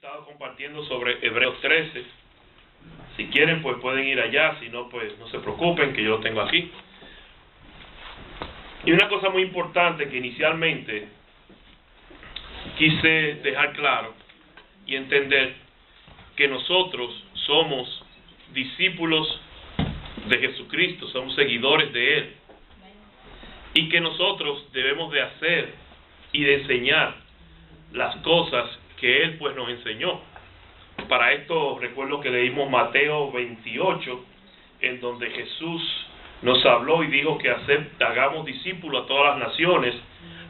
estado compartiendo sobre Hebreos 13. Si quieren, pues pueden ir allá. Si no, pues no se preocupen, que yo lo tengo aquí. Y una cosa muy importante que inicialmente quise dejar claro y entender, que nosotros somos discípulos de Jesucristo, somos seguidores de Él, y que nosotros debemos de hacer y de enseñar las cosas que Él pues nos enseñó. Para esto recuerdo que leímos Mateo 28, en donde Jesús nos habló y dijo que hagamos discípulos a todas las naciones,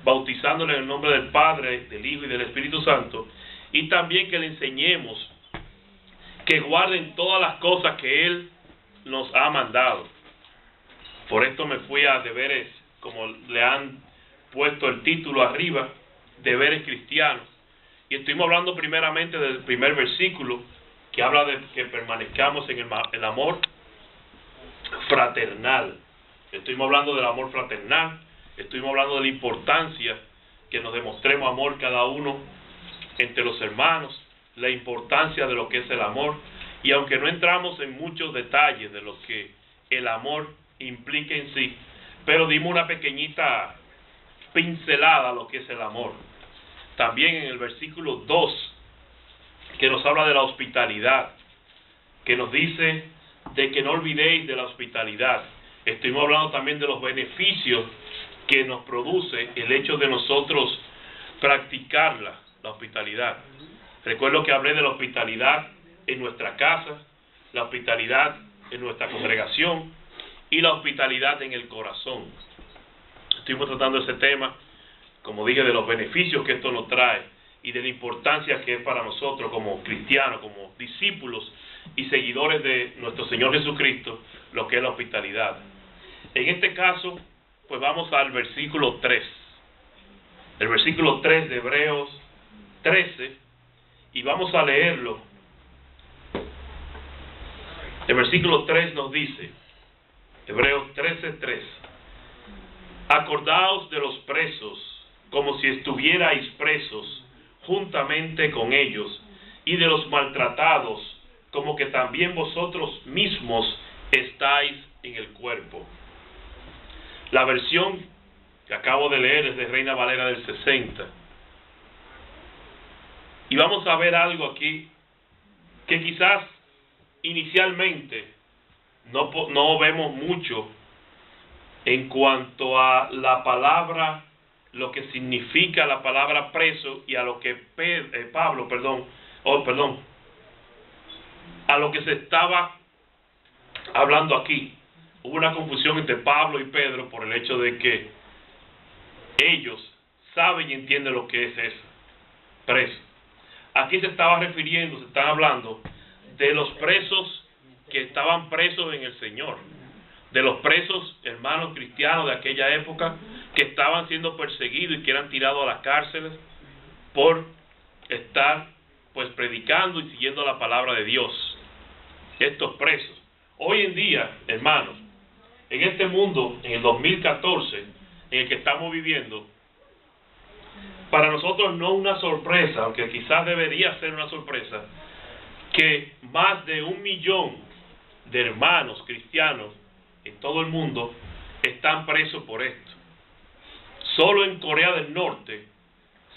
bautizándoles en el nombre del Padre, del Hijo y del Espíritu Santo, y también que le enseñemos que guarden todas las cosas que Él nos ha mandado. Por esto me fui a deberes, como le han puesto el título arriba, deberes cristianos. Y estuvimos hablando primeramente del primer versículo, que habla de que permanezcamos en el amor fraternal. Estuvimos hablando del amor fraternal, estuvimos hablando de la importancia que nos demostremos amor cada uno entre los hermanos, la importancia de lo que es el amor. Y aunque no entramos en muchos detalles de lo que el amor implica en sí, pero dimos una pequeñita pincelada a lo que es el amor. También en el versículo 2, que nos habla de la hospitalidad, que nos dice de que no olvidéis de la hospitalidad. Estuvimos hablando también de los beneficios que nos produce el hecho de nosotros practicarla, la hospitalidad. Recuerdo que hablé de la hospitalidad en nuestra casa, la hospitalidad en nuestra congregación y la hospitalidad en el corazón. Estuvimos tratando ese tema, como dije, de los beneficios que esto nos trae y de la importancia que es para nosotros como cristianos, como discípulos y seguidores de nuestro Señor Jesucristo, lo que es la hospitalidad. En este caso, pues vamos al versículo 3. El versículo 3 de Hebreos 13, y vamos a leerlo. El versículo 3 nos dice, Hebreos 13:3, acordaos de los presos, como si estuvierais presos juntamente con ellos, y de los maltratados, como que también vosotros mismos estáis en el cuerpo. La versión que acabo de leer es de Reina Valera del 60. Y vamos a ver algo aquí que quizás inicialmente no vemos mucho en cuanto a la palabra, lo que significa la palabra preso, y a lo que a lo que se estaba hablando aquí. Hubo una confusión entre Pablo y Pedro por el hecho de que ellos saben y entienden lo que es eso, preso. Aquí se están hablando de los presos que estaban presos en el Señor, de los presos hermanos cristianos de aquella época que estaban siendo perseguidos y que eran tirados a las cárceles por estar pues predicando y siguiendo la palabra de Dios. Estos presos. Hoy en día, hermanos, en este mundo, en el 2014, en el que estamos viviendo, para nosotros no una sorpresa, aunque quizás debería ser una sorpresa, que más de 1 millón de hermanos cristianos en todo el mundo están presos por esto. Solo en Corea del Norte,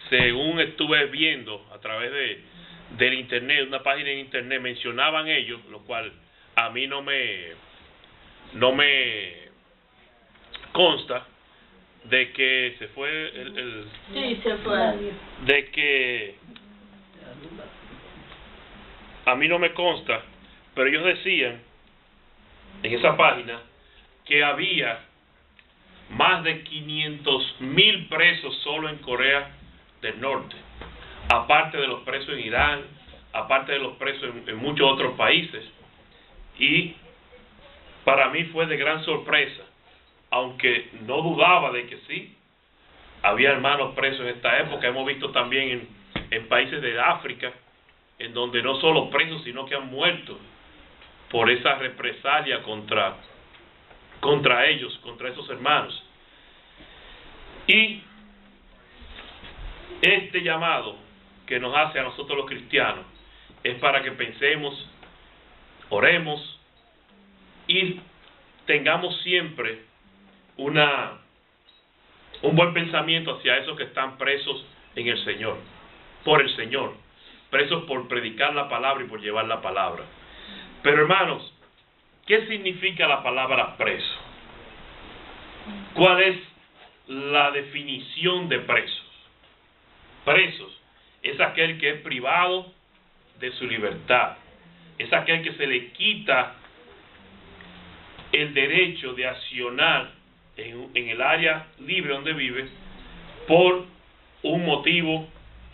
según estuve viendo a través del internet, una página en internet, mencionaban ellos, lo cual a mí no me consta, de que se fue Sí, se fue. de que a mí no me consta, pero ellos decían en esa página que había más de 500,000 presos solo en Corea del Norte, aparte de los presos en Irán, aparte de los presos en muchos otros países. Y para mí fue de gran sorpresa, aunque no dudaba de que sí, había hermanos presos en esta época. Hemos visto también en países de África, en donde no solo presos, sino que han muerto por esa represalia contra ellos, contra esos hermanos. Y este llamado que nos hace a nosotros los cristianos es para que pensemos, oremos y tengamos siempre un buen pensamiento hacia esos que están presos en el Señor, por el Señor, presos por predicar la palabra y por llevar la palabra. Pero hermanos, ¿qué significa la palabra preso? ¿Cuál es la definición de presos? Presos es aquel que es privado de su libertad, es aquel que se le quita el derecho de accionar en el área libre donde vive por un motivo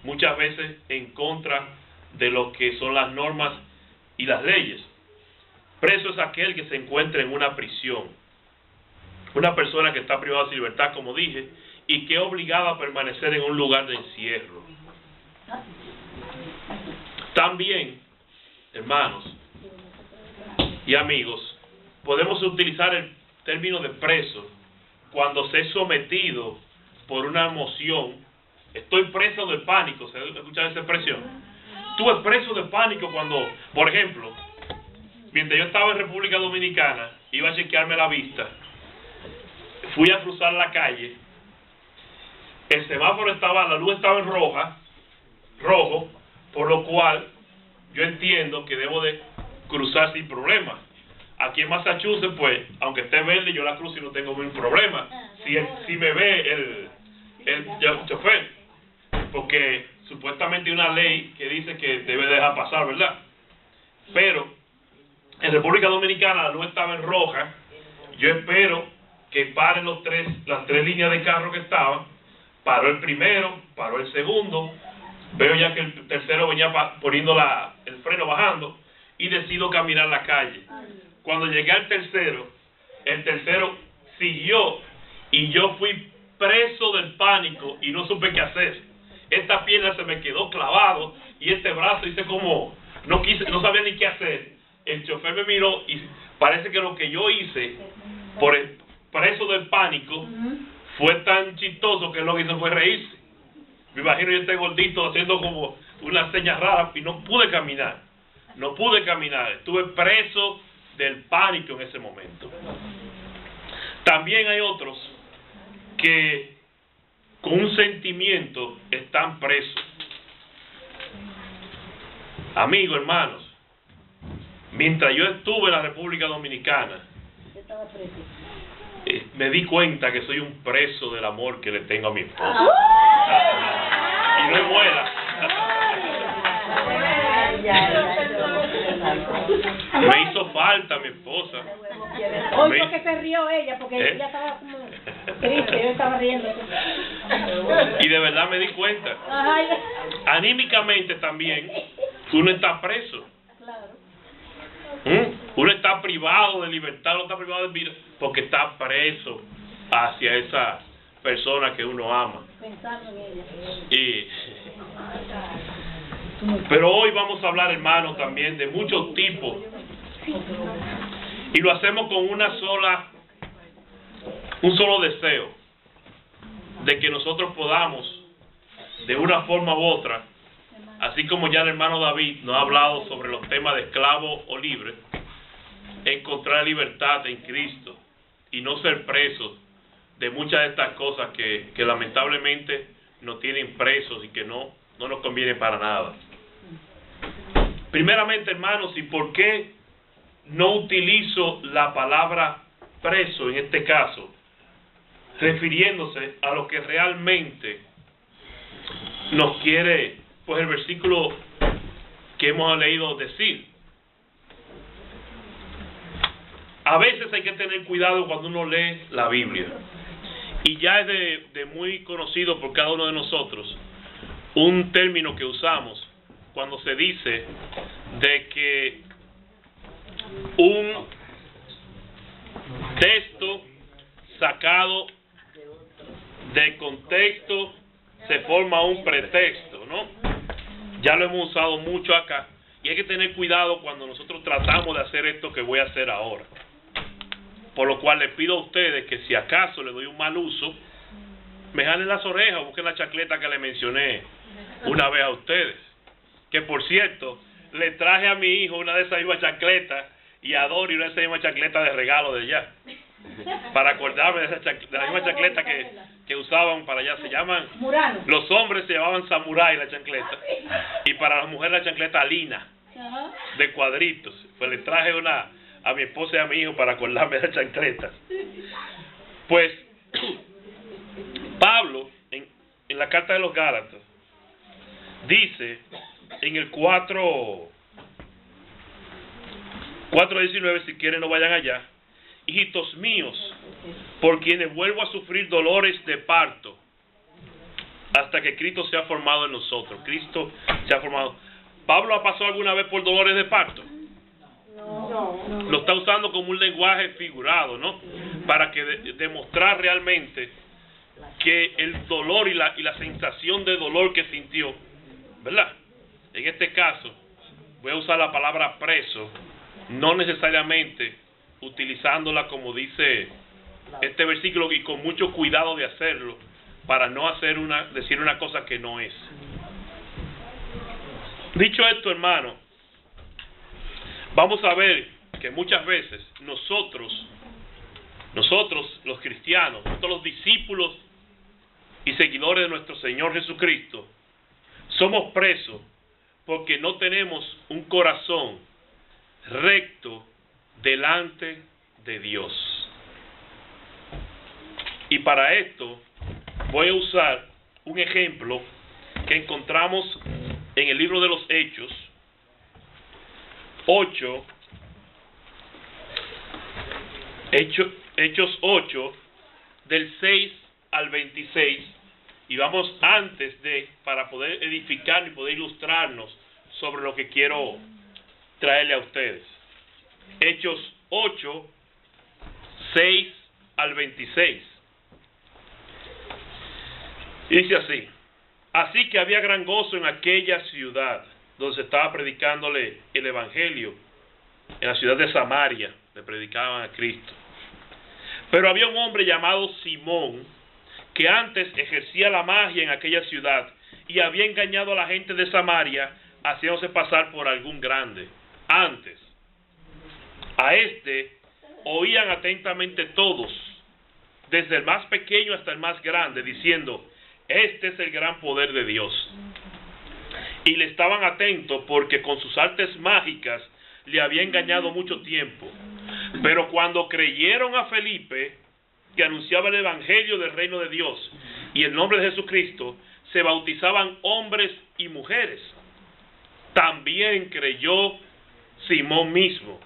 muchas veces en contra de lo que son las normas y las leyes. Preso es aquel que se encuentra en una prisión, una persona que está privada de su libertad, como dije, y que es obligada a permanecer en un lugar de encierro. También, hermanos y amigos, podemos utilizar el término de preso cuando se es sometido por una emoción. Estoy preso del pánico. ¿Se ha escuchado esa expresión? Estuve preso de pánico cuando, por ejemplo, mientras yo estaba en República Dominicana, iba a chequearme la vista, fui a cruzar la calle, el semáforo la luz estaba en rojo, por lo cual yo entiendo que debo de cruzar sin problema. Aquí en Massachusetts, pues, aunque esté verde, yo la cruzo y no tengo ningún problema. Si me ve el chofer, porque supuestamente hay una ley que dice que debe dejar pasar, ¿verdad? Pero en República Dominicana la luz estaba en roja. Yo espero que paren las tres líneas de carro que estaban. Paró el primero, paró el segundo. Veo ya que el tercero venía poniendo el freno bajando y decido caminar la calle. Cuando llegué al tercero, el tercero siguió y yo fui preso del pánico y no supe qué hacer. Esta pierna se me quedó clavado y este brazo hice como, no sabía ni qué hacer. El chofer me miró y parece que lo que yo hice por el preso del pánico fue tan chistoso que lo que hizo fue reírse. Me imagino yo este gordito haciendo como una seña rara y no pude caminar. Estuve preso del pánico en ese momento. También hay otros que con un sentimiento están presos. Amigos, hermanos, mientras yo estuve en la República Dominicana, me di cuenta que soy un preso del amor que le tengo a mi esposa. Y no es muela. Me hizo falta mi esposa. Hoy porque se rió ella, porque ella estaba como triste, yo estaba riendo. Y de verdad me di cuenta. Anímicamente también, uno está preso. Uno está privado de libertad, uno está privado de vida, porque está preso hacia esa persona que uno ama. Pensando en ella. Pero hoy vamos a hablar, hermanos, también de muchos tipos. Y lo hacemos con un solo deseo, de que nosotros podamos, de una forma u otra, así como ya el hermano David nos ha hablado sobre los temas de esclavo o libre, encontrar libertad en Cristo y no ser presos de muchas de estas cosas que lamentablemente nos tienen presos y que no nos conviene para nada. Primeramente, hermanos, ¿y por qué no utilizo la palabra preso en este caso? Refiriéndose a lo que realmente nos quiere, pues, el versículo que hemos leído decir. A veces hay que tener cuidado cuando uno lee la Biblia. Y ya es de muy conocido por cada uno de nosotros un término que usamos cuando se dice de que un texto sacado de contexto se forma un pretexto, ¿no? Ya lo hemos usado mucho acá y hay que tener cuidado cuando nosotros tratamos de hacer esto que voy a hacer ahora. Por lo cual les pido a ustedes que si acaso le doy un mal uso, me jalen las orejas, busquen la chacleta que les mencioné una vez a ustedes. Que por cierto, le traje a mi hijo una de esas mismas chancletas y a Dori una de esas mismas chancletas de regalo de allá. Para acordarme de la misma chancleta que usaban para allá. Se llaman, Murano. Los hombres se llamaban samurái la chancleta. Y para las mujeres la chancleta lina, de cuadritos. Pues le traje una a mi esposa y a mi hijo para acordarme de la chancleta. Pues Pablo, en la carta de los Gálatas, dice en el 4:19, si quieren no vayan allá: hijitos míos, por quienes vuelvo a sufrir dolores de parto, hasta que Cristo sea formado en nosotros. Cristo se ha formado. ¿Pablo ha pasado alguna vez por dolores de parto? No. Lo está usando como un lenguaje figurado, ¿no? Para que demostrar realmente que el dolor y la sensación de dolor que sintió, ¿verdad? En este caso, voy a usar la palabra preso, no necesariamente utilizándola como dice este versículo, y con mucho cuidado de hacerlo, para no decir una cosa que no es. Dicho esto, hermano, vamos a ver que muchas veces nosotros los cristianos, nosotros los discípulos y seguidores de nuestro Señor Jesucristo, somos presos porque no tenemos un corazón recto delante de Dios. Y para esto voy a usar un ejemplo que encontramos en el libro de los Hechos 8, Hechos 8, del 6 al 26, y vamos para poder edificar y poder ilustrarnos sobre lo que quiero traerle a ustedes. Hechos 8, 6 al 26. Dice así: así que había gran gozo en aquella ciudad, donde se estaba predicándole el evangelio. En la ciudad de Samaria le predicaban a Cristo. Pero había un hombre llamado Simón, que antes ejercía la magia en aquella ciudad y había engañado a la gente de Samaria, haciéndose pasar por algún grande. Antes, a este oían atentamente todos, desde el más pequeño hasta el más grande, diciendo: este es el gran poder de Dios. Y le estaban atentos porque con sus artes mágicas le había engañado mucho tiempo. Pero cuando creyeron a Felipe, que anunciaba el evangelio del reino de Dios y el nombre de Jesucristo, se bautizaban hombres y mujeres. También creyó Simón mismo,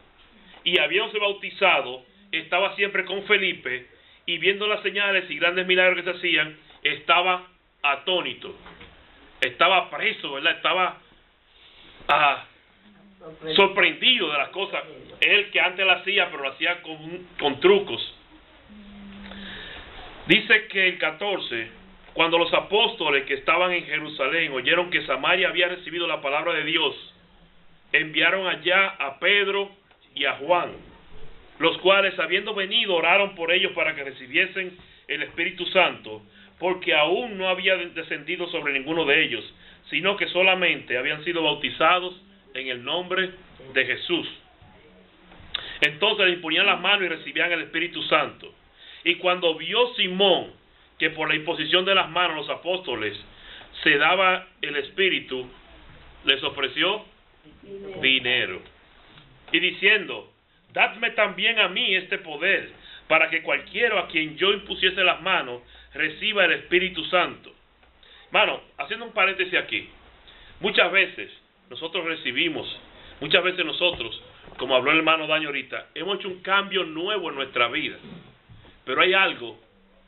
y habiéndose bautizado, estaba siempre con Felipe, y viendo las señales y grandes milagros que se hacían, estaba atónito. Estaba preso, ¿verdad? Estaba sorprendido de las cosas. Él que antes lo hacía, pero lo hacía con trucos. Dice que el 14, cuando los apóstoles que estaban en Jerusalén oyeron que Samaria había recibido la palabra de Dios, enviaron allá a Pedro y a Juan, los cuales, habiendo venido, oraron por ellos para que recibiesen el Espíritu Santo, porque aún no había descendido sobre ninguno de ellos, sino que solamente habían sido bautizados en el nombre de Jesús. Entonces les imponían las manos y recibían el Espíritu Santo. Y cuando vio Simón que por la imposición de las manos los apóstoles se daba el Espíritu, les ofreció dinero. Y diciendo: dadme también a mí este poder, para que cualquiera a quien yo impusiese las manos reciba el Espíritu Santo. Hermano, haciendo un paréntesis aquí, muchas veces nosotros, como habló el hermano Daño ahorita, hemos hecho un cambio nuevo en nuestra vida, pero hay algo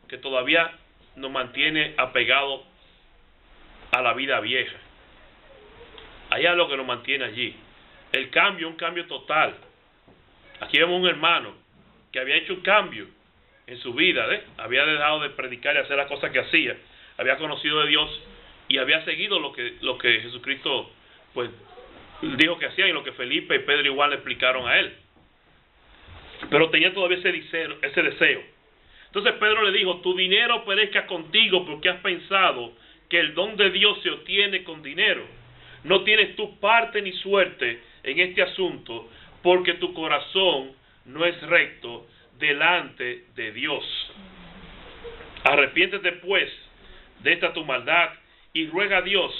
que todavía nos mantiene apegados a la vida vieja. Hay algo que nos mantiene allí. El cambio, un cambio total. Aquí vemos un hermano que había hecho un cambio en su vida, había dejado de predicar y hacer las cosas que hacía, había conocido de Dios y había seguido lo que Jesucristo pues dijo que hacía, y lo que Felipe y Pedro igual le explicaron a él. Pero tenía todavía ese deseo. Entonces Pedro le dijo: tu dinero perezca contigo, porque has pensado que el don de Dios se obtiene con dinero. No tienes tu parte ni suerte en este asunto, porque tu corazón no es recto delante de Dios. Arrepiéntete pues de esta tu maldad y ruega a Dios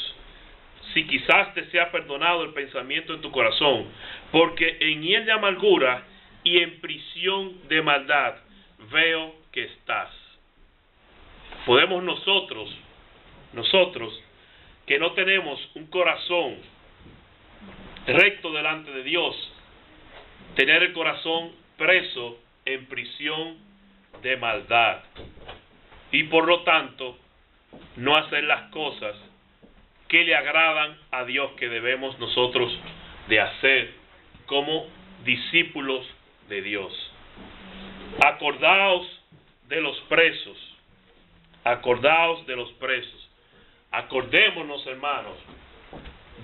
si quizás te sea perdonado el pensamiento en tu corazón, porque en hiel de amargura y en prisión de maldad veo que estás. Podemos nosotros que no tenemos un corazón recto delante de Dios, tener el corazón preso en prisión de maldad y por lo tanto no hacer las cosas que le agradan a Dios, que debemos nosotros de hacer como discípulos de Dios. Acordaos de los presos. Acordaos de los presos. Acordémonos, hermanos,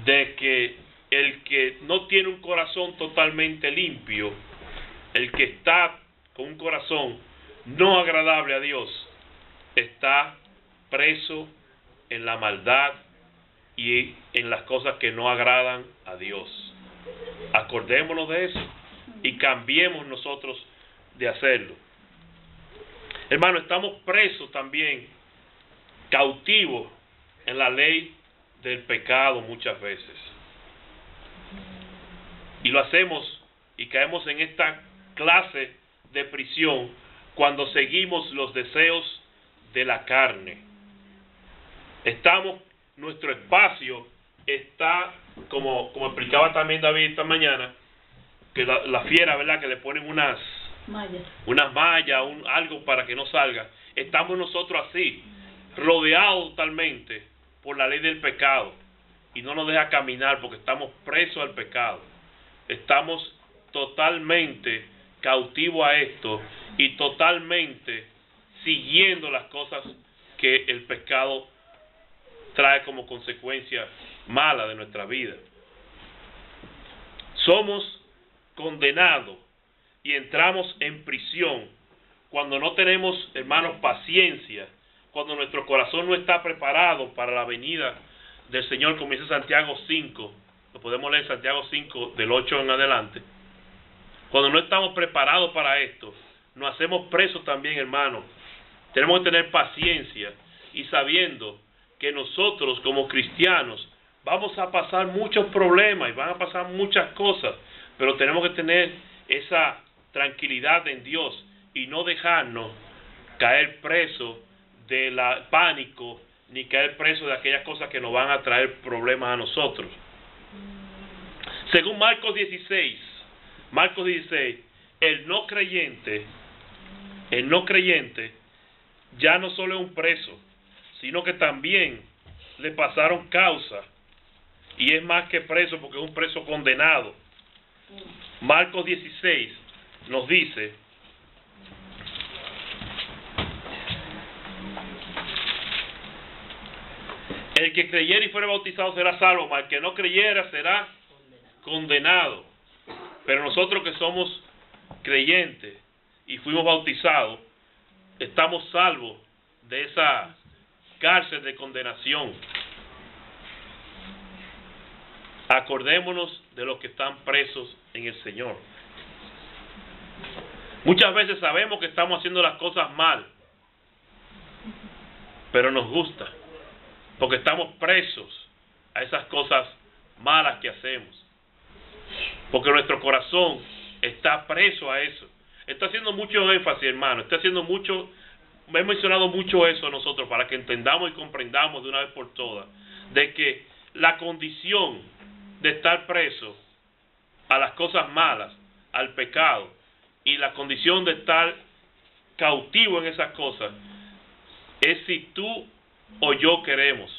de que el que no tiene un corazón totalmente limpio, el que está con un corazón no agradable a Dios, está preso en la maldad y en las cosas que no agradan a Dios. Acordémonos de eso y cambiemos nosotros de hacerlo. Hermano, estamos presos también, cautivos en la ley del pecado muchas veces. Y lo hacemos y caemos en esta clase de prisión cuando seguimos los deseos de la carne. Nuestro espacio está, como explicaba también David esta mañana, que la fiera, ¿verdad?, que le ponen unas mallas, algo para que no salga. Estamos nosotros así, rodeados totalmente por la ley del pecado, y no nos deja caminar porque estamos presos al pecado. Estamos totalmente cautivos a esto y totalmente siguiendo las cosas que el pecado trae como consecuencia mala de nuestra vida. Somos condenados y entramos en prisión cuando no tenemos, hermanos, paciencia, cuando nuestro corazón no está preparado para la venida del Señor, como dice Santiago 5, lo podemos leer en Santiago 5 del 8 en adelante. Cuando no estamos preparados para esto, nos hacemos presos también, hermanos. Tenemos que tener paciencia y sabiendo que nosotros como cristianos vamos a pasar muchos problemas y van a pasar muchas cosas, pero tenemos que tener esa tranquilidad en Dios y no dejarnos caer preso del pánico ni caer preso de aquellas cosas que nos van a traer problemas a nosotros. Según Marcos 16, el no creyente ya no solo es un preso, sino que también le pasaron causa, y es más que preso porque es un preso condenado. Marcos 16 nos dice: el que creyere y fuere bautizado será salvo, mas el que no creyera será condenado. Pero nosotros que somos creyentes y fuimos bautizados, estamos salvos de esa cárcel de condenación. Acordémonos de los que están presos en el Señor. Muchas veces sabemos que estamos haciendo las cosas mal, pero nos gusta, porque estamos presos a esas cosas malas que hacemos, porque nuestro corazón está preso a eso. Está haciendo mucho énfasis, hermano, he mencionado mucho eso a nosotros para que entendamos y comprendamos de una vez por todas, de que la condición de estar preso a las cosas malas, al pecado, y la condición de estar cautivo en esas cosas, es si tú o yo queremos.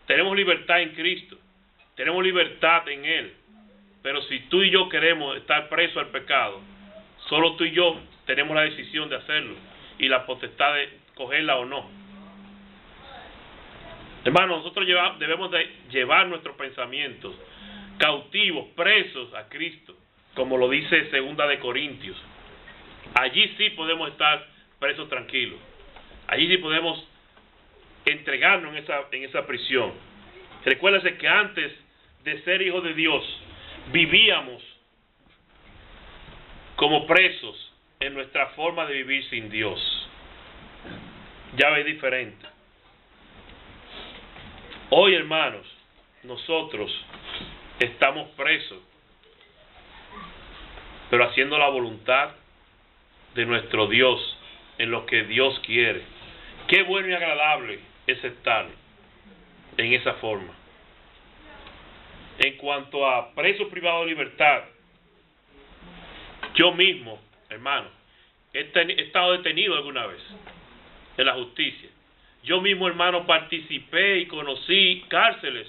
Tenemos libertad en Cristo, tenemos libertad en Él, pero si tú y yo queremos estar presos al pecado, solo tú y yo tenemos la decisión de hacerlo y la potestad de cogerla o no. Hermanos, nosotros debemos de llevar nuestros pensamientos cautivos, presos a Cristo, como lo dice 2 de Corintios. Allí sí podemos estar presos tranquilos. Allí sí podemos entregarnos en esa prisión. Recuérdese que antes de ser hijos de Dios, vivíamos como presos en nuestra forma de vivir sin Dios. Ya es diferente. Hoy, hermanos, nosotros estamos presos, pero haciendo la voluntad de nuestro Dios, en lo que Dios quiere. Qué bueno y agradable es estar en esa forma. En cuanto a preso privado de libertad, yo mismo, hermano, he estado detenido alguna vez en la justicia. Yo mismo, hermano, participé y conocí cárceles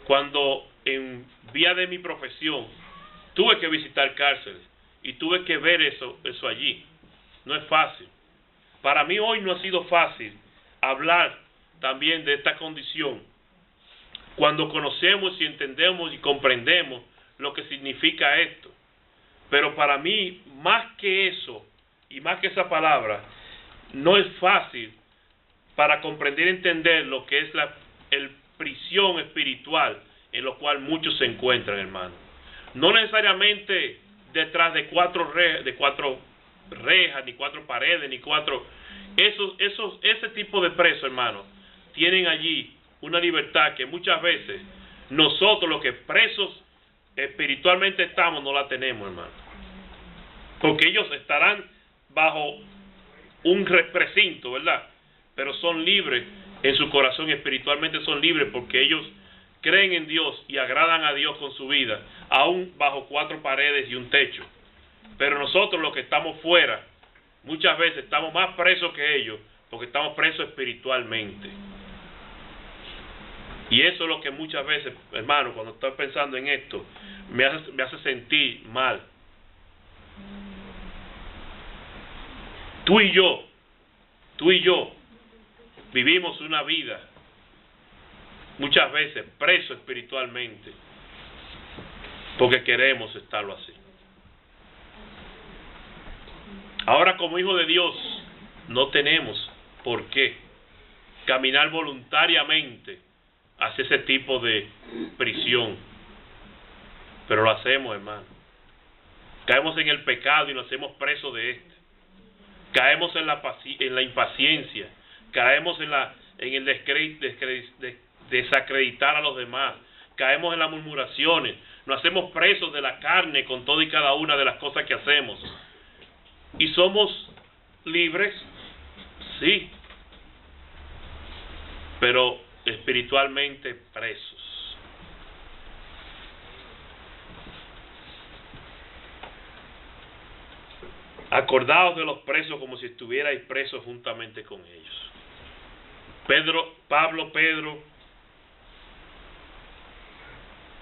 cuando en vía de mi profesión tuve que visitar cárceles y tuve que ver eso allí. No es fácil. Para mí hoy no ha sido fácil hablar también de esta condición cuando conocemos y entendemos y comprendemos lo que significa esto. Pero para mí, más que eso y más que esa palabra, no es fácil para comprender y entender lo que es el prisión espiritual en lo cual muchos se encuentran, hermano. No necesariamente detrás de cuatro rejas, ni cuatro paredes, ni ese tipo de presos, hermano, tienen allí una libertad que muchas veces nosotros, los que presos espiritualmente estamos, no la tenemos, hermano. Porque ellos estarán bajo un recinto, ¿verdad? Pero son libres en su corazón, espiritualmente son libres porque ellos creen en Dios y agradan a Dios con su vida, aún bajo cuatro paredes y un techo. Pero nosotros, los que estamos fuera, muchas veces estamos más presos que ellos porque estamos presos espiritualmente. Y eso es lo que muchas veces, hermano, cuando estoy pensando en esto, me hace sentir mal. Tú y yo vivimos una vida muchas veces preso espiritualmente porque queremos estarlo así. Ahora, como hijo de Dios, no tenemos por qué caminar voluntariamente hacia ese tipo de prisión, pero lo hacemos, hermano. Caemos en el pecado y nos hacemos presos de este. Caemos en la impaciencia, caemos en el desacreditar a los demás, caemos en las murmuraciones, nos hacemos presos de la carne con todo y cada una de las cosas que hacemos. ¿Y somos libres? Sí, pero espiritualmente presos. Acordaos de los presos como si estuvierais presos juntamente con ellos. Pablo, Pedro,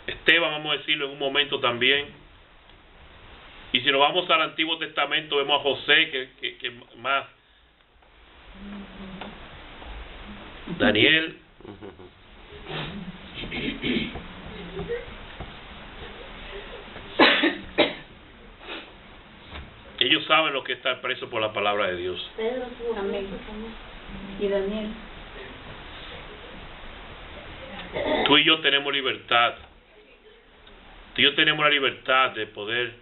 Esteban, vamos a decirlo en un momento también. Y si nos vamos al Antiguo Testamento, vemos a José, que más, Daniel. Ellos saben lo que es estar preso por la palabra de Dios. Pedro, amén. Y Daniel. Tú y yo tenemos libertad. Tú y yo tenemos la libertad de poder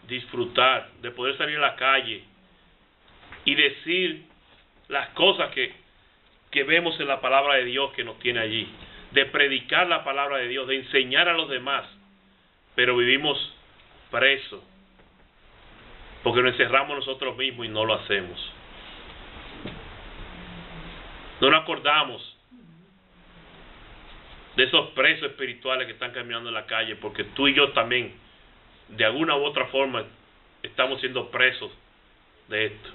disfrutar, de poder salir a la calle y decir las cosas que vemos en la palabra de Dios que nos tiene allí, de predicar la palabra de Dios, de enseñar a los demás, pero vivimos presos porque nos encerramos nosotros mismos y no lo hacemos. No nos acordamos de esos presos espirituales que están caminando en la calle, porque tú y yo también, de alguna u otra forma, estamos siendo presos de esto.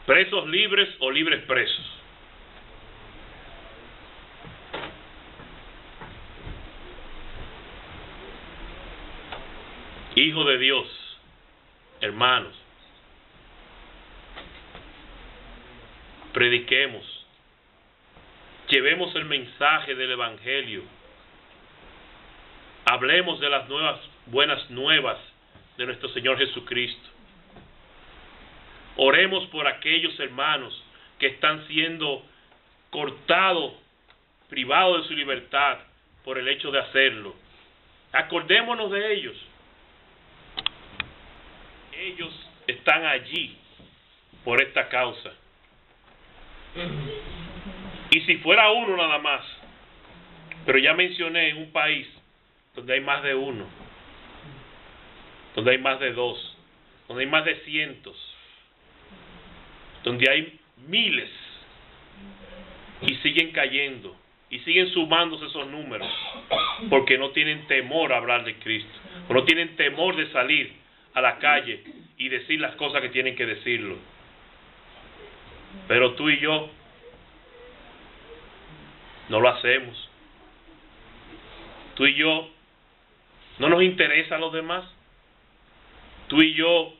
¿Presos libres o libres presos? Hijo de Dios, hermanos, prediquemos, llevemos el mensaje del Evangelio, hablemos de las buenas nuevas de nuestro Señor Jesucristo. Oremos por aquellos hermanos que están siendo cortados, privados de su libertad por el hecho de hacerlo. Acordémonos de ellos. Ellos están allí por esta causa. Y si fuera uno nada más, pero ya mencioné en un país donde hay más de uno, donde hay más de dos, donde hay más de cientos, donde hay miles, y siguen cayendo, y siguen sumándose esos números, porque no tienen temor a hablar de Cristo, o no tienen temor de salir a la calle y decir las cosas que tienen que decirlo. Pero tú y yo no lo hacemos. Tú y yo no nos interesan los demás. Tú y yo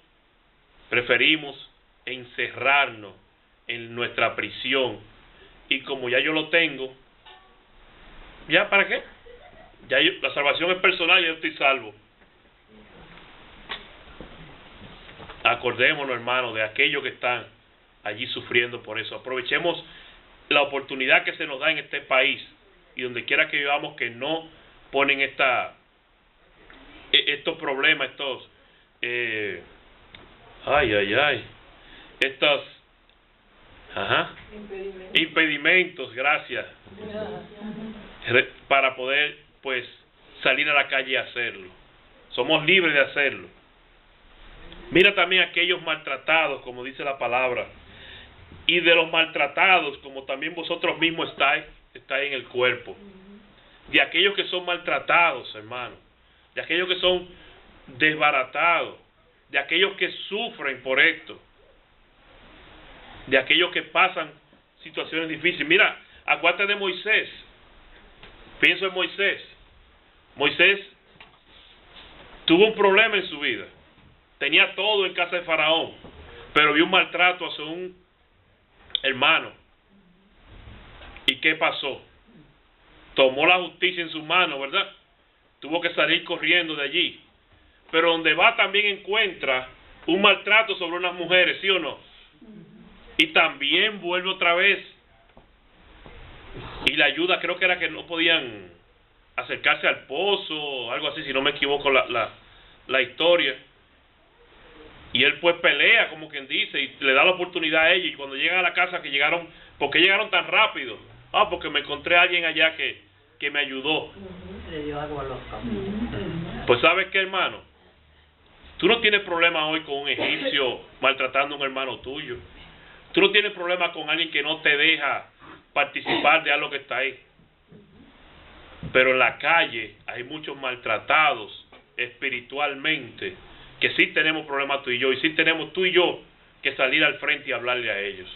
preferimos encerrarnos en nuestra prisión. Y como ya yo lo tengo, ¿ya para qué? La salvación es personal y yo estoy salvo. Acordémonos, hermanos, de aquellos que están allí sufriendo por eso. Aprovechemos la oportunidad que se nos da en este país y donde quiera que vivamos, que no ponen estos problemas, estos impedimentos, gracias, para poder pues salir a la calle y hacerlo. Somos libres de hacerlo. Mira también aquellos maltratados, como dice la palabra, y de los maltratados, como también vosotros mismos estáis en el cuerpo. De aquellos que son maltratados, hermano, de aquellos que son desbaratados, de aquellos que sufren por esto, de aquellos que pasan situaciones difíciles. Mira, acuérdate de Moisés. Pienso en Moisés. Moisés tuvo un problema en su vida. Tenía todo en casa de Faraón, pero vio un maltrato hacia un hermano. ¿Y qué pasó? Tomó la justicia en sus manos, ¿verdad? Tuvo que salir corriendo de allí. Pero donde va también encuentra un maltrato sobre unas mujeres, ¿sí o no? Y también vuelve otra vez. Y la ayuda, creo que era que no podían acercarse al pozo o algo así, si no me equivoco la historia. Y él pues pelea, como quien dice, y le da la oportunidad a ellos. Y cuando llegan a la casa, que llegaron, ¿por qué llegaron tan rápido? Porque me encontré a alguien allá que me ayudó. Le dio agua a los campos. Pues ¿sabes qué, hermano? Tú no tienes problema hoy con un egipcio maltratando a un hermano tuyo. Tú no tienes problema con alguien que no te deja participar de algo que está ahí. Pero en la calle hay muchos maltratados espiritualmente, que sí tenemos problemas tú y yo, y sí tenemos tú y yo que salir al frente y hablarle a ellos.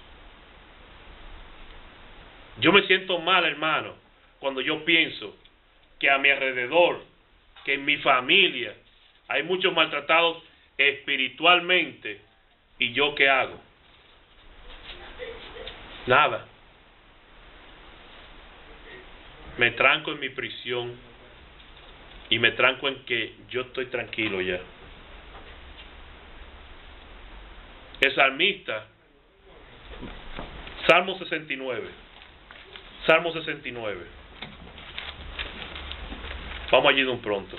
Yo me siento mal, hermano, cuando yo pienso que a mi alrededor, que en mi familia, hay muchos maltratados espiritualmente, ¿y yo qué hago? Nada. Me tranco en mi prisión y me tranco en que yo estoy tranquilo ya. El salmista, Salmo 69. Salmo 69. Vamos allí de un pronto.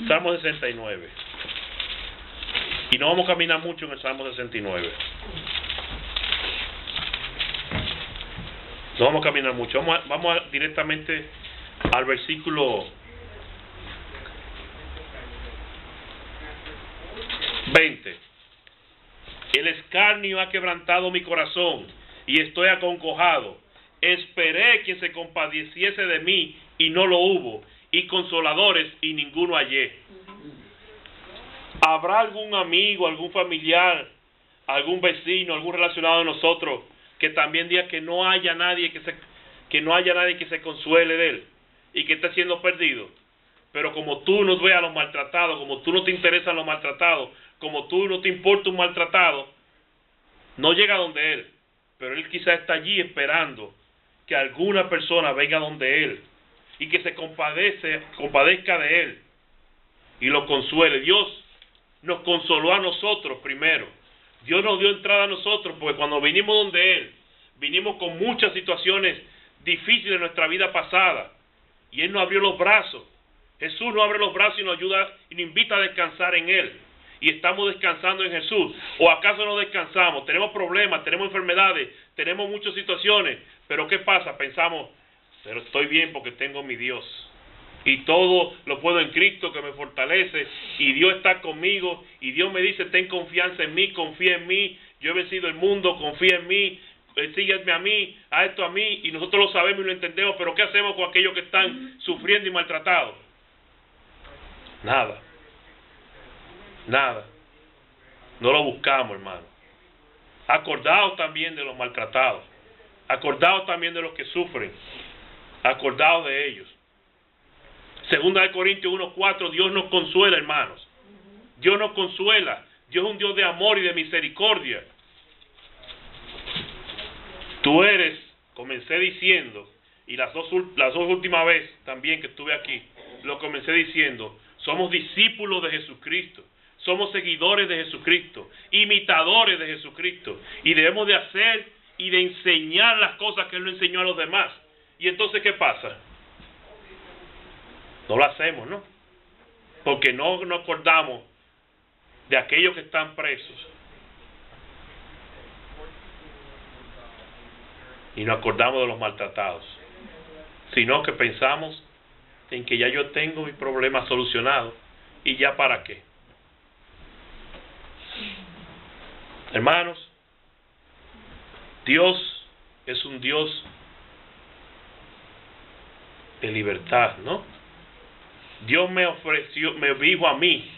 Salmo 69. Y no vamos a caminar mucho en el Salmo 69. No vamos a caminar mucho. Vamos directamente al versículo 20. El escarnio ha quebrantado mi corazón y estoy aconcojado. Esperé quien se compadeciese de mí y no lo hubo, y consoladores y ninguno hallé. ¿Habrá algún amigo, algún familiar, algún vecino, algún relacionado de nosotros que también diga que no haya nadie que se consuele de él y que esté siendo perdido? Pero como tú no ves a los maltratados, como tú no te interesan los maltratados, como tú no te importa un maltratado, no llega donde él. Pero él quizás está allí esperando que alguna persona venga donde él y que se compadezca de él y lo consuele. Dios nos consoló a nosotros primero. Dios nos dio entrada a nosotros porque cuando vinimos donde Él, vinimos con muchas situaciones difíciles en nuestra vida pasada. Y Él nos abrió los brazos. Jesús nos abre los brazos y nos ayuda y nos invita a descansar en Él. Y estamos descansando en Jesús. ¿O acaso no descansamos? Tenemos problemas, tenemos enfermedades, tenemos muchas situaciones. Pero ¿qué pasa? Pensamos, pero estoy bien porque tengo mi Dios. Y todo lo puedo en Cristo que me fortalece. Y Dios está conmigo. Y Dios me dice, ten confianza en mí, confía en mí. Yo he vencido el mundo, confía en mí. Sígueme a mí, a esto a mí. Y nosotros lo sabemos y lo entendemos. Pero ¿qué hacemos con aquellos que están sufriendo y maltratados? Nada. Nada. No lo buscamos, hermano. Acordaos también de los maltratados. Acordaos también de los que sufren. Acordaos de ellos. Segunda de Corintios 1:4, Dios nos consuela, hermanos. Dios nos consuela. Dios es un Dios de amor y de misericordia. Tú eres, comencé diciendo, y las dos últimas veces también que estuve aquí, lo comencé diciendo, somos discípulos de Jesucristo. Somos seguidores de Jesucristo, imitadores de Jesucristo. Y debemos de hacer y de enseñar las cosas que Él nos enseñó a los demás. Y entonces, ¿qué pasa? No lo hacemos, ¿no? Porque no nos acordamos de aquellos que están presos. Y nos acordamos de los maltratados. Sino que pensamos en que ya yo tengo mi problema solucionado. ¿Y ya para qué? Hermanos, Dios es un Dios de libertad, ¿no? Dios me ofreció, me dijo a mí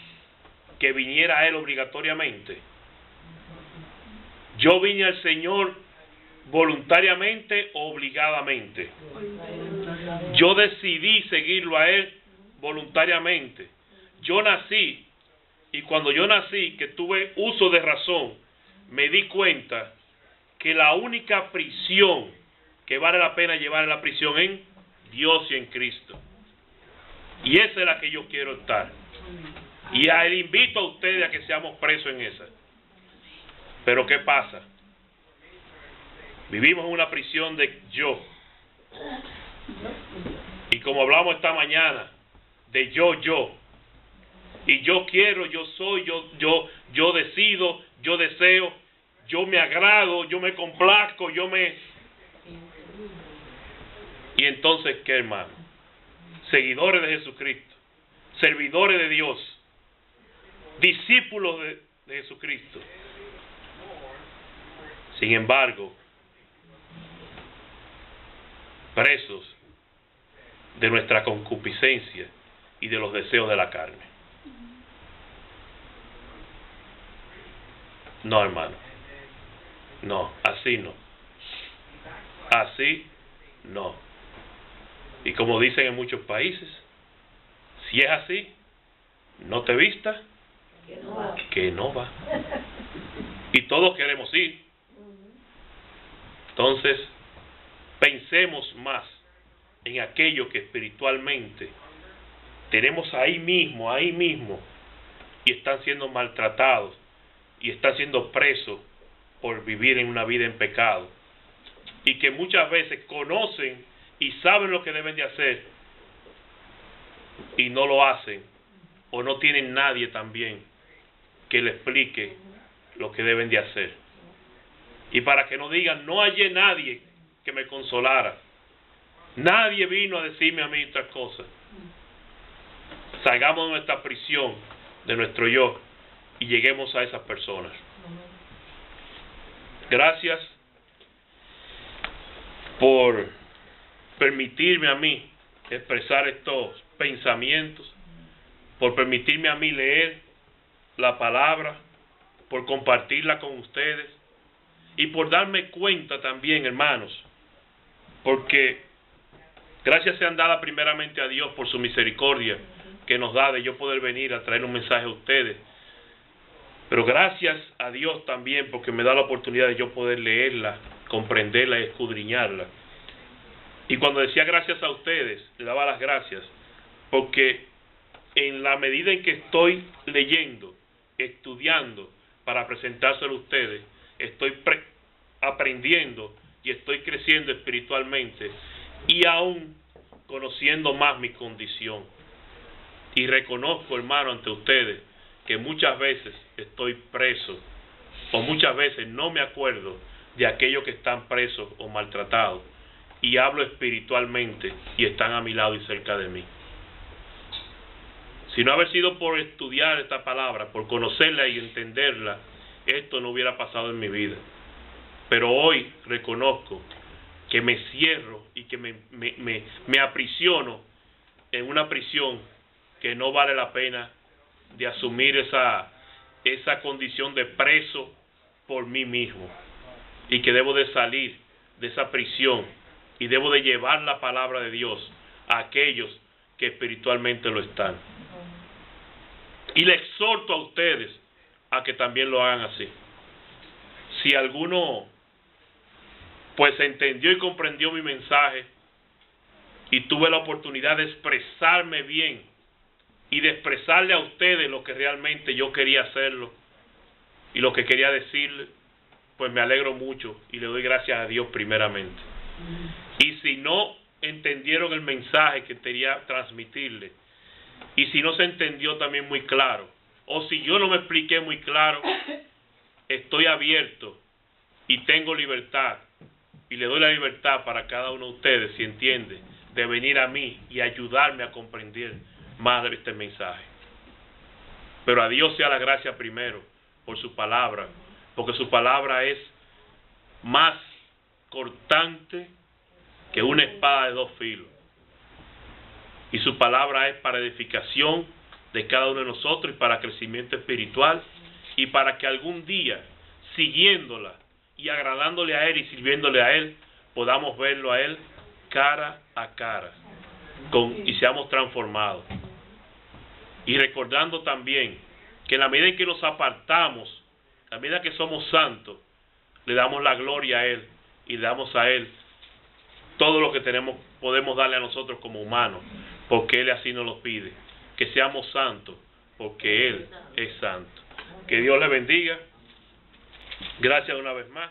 que viniera a Él obligatoriamente. Yo vine al Señor voluntariamente o obligadamente. Yo decidí seguirlo a Él voluntariamente. Yo nací. Y cuando yo nací, que tuve uso de razón, me di cuenta que la única prisión que vale la pena llevar es la prisión en Dios y en Cristo. Y esa es la que yo quiero estar. Y a Él invito a ustedes a que seamos presos en esa. Pero ¿qué pasa? Vivimos en una prisión de yo. Y como hablamos esta mañana, de yo. Y yo quiero, yo soy, yo decido, yo deseo, yo me agrado, yo me complazco, Y entonces, ¿qué, hermano? Seguidores de Jesucristo, servidores de Dios, discípulos de Jesucristo. Sin embargo, presos de nuestra concupiscencia y de los deseos de la carne. No, hermano. No, así no. Así no. Y como dicen en muchos países, si es así, no te vistas, que no va. Y todos queremos ir. Entonces, pensemos más en aquello que espiritualmente tenemos ahí mismo, y están siendo maltratados, y están siendo presos por vivir en una vida en pecado, y que muchas veces conocen y saben lo que deben de hacer, y no lo hacen, o no tienen nadie también que les explique lo que deben de hacer. Y para que no digan, no hallé nadie que me consolara, nadie vino a decirme a mí estas cosas. Salgamos de nuestra prisión, de nuestro yo, y lleguemos a esas personas. Gracias por permitirme a mí expresar estos pensamientos, por permitirme a mí leer la palabra, por compartirla con ustedes y por darme cuenta también, hermanos, porque gracias sean dadas primeramente a Dios por su misericordia que nos da de yo poder venir a traer un mensaje a ustedes. Pero gracias a Dios también porque me da la oportunidad de yo poder leerla, comprenderla y escudriñarla. Y cuando decía gracias a ustedes, le daba las gracias porque en la medida en que estoy leyendo estudiando para presentárselo a ustedes, estoy aprendiendo y estoy creciendo espiritualmente y aún conociendo más mi condición. Y reconozco, hermano, ante ustedes que muchas veces estoy preso o muchas veces no me acuerdo de aquellos que están presos o maltratados, y hablo espiritualmente y están a mi lado y cerca de mí. Si no haber sido por estudiar esta palabra, por conocerla y entenderla, esto no hubiera pasado en mi vida. Pero hoy reconozco que me cierro y que me aprisiono en una prisión que no vale la pena de asumir esa condición de preso por mí mismo, y que debo de salir de esa prisión y debo de llevar la palabra de Dios a aquellos que espiritualmente lo están. Y le exhorto a ustedes a que también lo hagan así. Si alguno pues entendió y comprendió mi mensaje y tuve la oportunidad de expresarme bien y de expresarle a ustedes lo que realmente yo quería hacerlo y lo que quería decirle, pues me alegro mucho y le doy gracias a Dios primeramente. Y si no entendieron el mensaje que quería transmitirle, y si no se entendió también muy claro, o si yo no me expliqué muy claro, estoy abierto y tengo libertad, y le doy la libertad para cada uno de ustedes, si entiende, de venir a mí y ayudarme a comprender más de este mensaje. Pero a Dios sea la gracia primero por su palabra, porque su palabra es más cortante que una espada de dos filos. Y su palabra es para edificación de cada uno de nosotros y para crecimiento espiritual, y para que algún día, siguiéndola y agradándole a Él y sirviéndole a Él, podamos verlo a Él cara a cara y seamos transformados. Y recordando también que en la medida en que nos apartamos, en la medida que somos santos, le damos la gloria a Él y le damos a Él todo lo que podemos darle a nosotros como humanos, porque Él así nos lo pide, que seamos santos, porque Él es santo. Que Dios le bendiga. Gracias una vez más.